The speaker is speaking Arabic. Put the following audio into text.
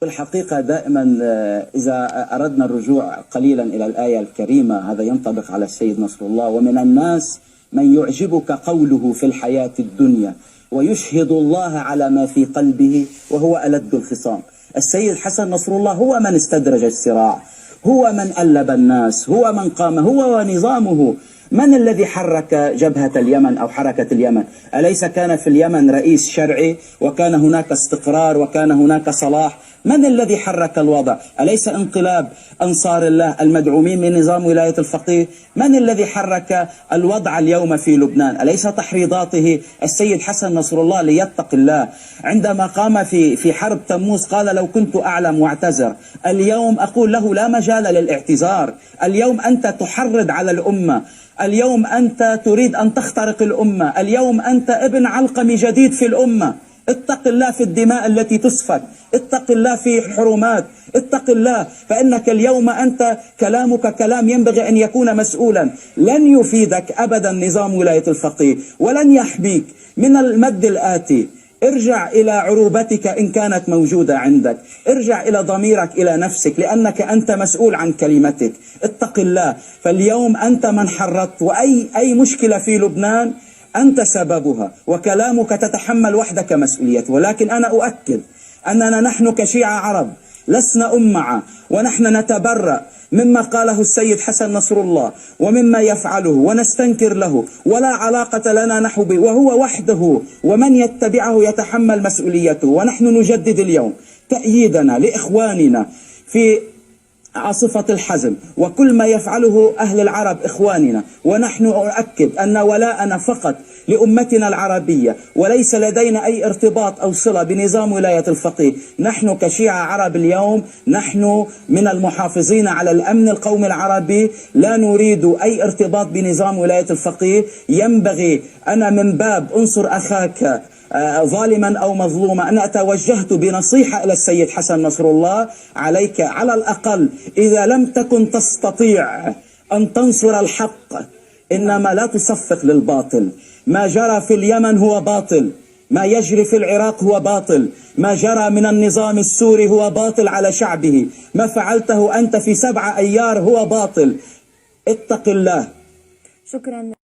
الحقيقة دائما إذا أردنا الرجوع قليلا إلى الآية الكريمة، هذا ينطبق على السيد نصر الله: ومن الناس من يعجبك قوله في الحياة الدنيا ويشهد الله على ما في قلبه وهو ألد الخصام. السيد حسن نصر الله هو من استدرج الصراع، هو من ألب الناس، هو من قام، هو ونظامه. من الذي حرك جبهة اليمن أو حركة اليمن؟ أليس كان في اليمن رئيس شرعي وكان هناك استقرار وكان هناك صلاح؟ من الذي حرك الوضع؟ أليس انقلاب أنصار الله المدعومين من نظام ولاية الفقيه؟ من الذي حرك الوضع اليوم في لبنان؟ أليس تحريضاته السيد حسن نصر الله ليتق الله؟ عندما قام في حرب تموز قال: لو كنت أعلم واعتذر. اليوم أقول له: لا مجال للاعتذار. اليوم أنت تحرض على الأمة، اليوم أنت تريد أن تخترق الأمة، اليوم أنت ابن علقم جديد في الأمة. اتق الله في الدماء التي تسفك، اتق الله في حرمات، اتق الله، فإنك اليوم أنت كلامك كلام ينبغي أن يكون مسؤولا. لن يفيدك أبدا نظام ولاية الفقيه ولن يحميك من المد الآتي. ارجع إلى عروبتك إن كانت موجودة عندك، ارجع إلى ضميرك، إلى نفسك، لأنك أنت مسؤول عن كلمتك. اتق الله، فاليوم أنت من حرضت، وأي مشكلة في لبنان أنت سببها، وكلامك تتحمل وحدك مسؤوليته. ولكن أنا أؤكد أننا نحن كشيعة عرب لسنا أمعة، ونحن نتبرأ مما قاله السيد حسن نصر الله ومما يفعله ونستنكر له، ولا علاقة لنا نحو به، وهو وحده ومن يتبعه يتحمل مسؤوليته. ونحن نجدد اليوم تأييدنا لإخواننا في عاصفة الحزم وكل ما يفعله أهل العرب إخواننا، ونحن نؤكد أن ولاءنا فقط لأمتنا العربية، وليس لدينا أي ارتباط أو صلة بنظام ولاية الفقيه. نحن كشيعة عرب اليوم نحن من المحافظين على الأمن القومي العربي، لا نريد أي ارتباط بنظام ولاية الفقيه. ينبغي أنا من باب انصر أخاك ظالما أو مظلوما أنا توجهت بنصيحة إلى السيد حسن نصر الله: عليك على الأقل إذا لم تكن تستطيع أن تنصر الحق، إنما لا تصفق للباطل. ما جرى في اليمن هو باطل، ما يجري في العراق هو باطل، ما جرى من النظام السوري هو باطل على شعبه، ما فعلته أنت في 7 أيار هو باطل. اتق الله. شكرا.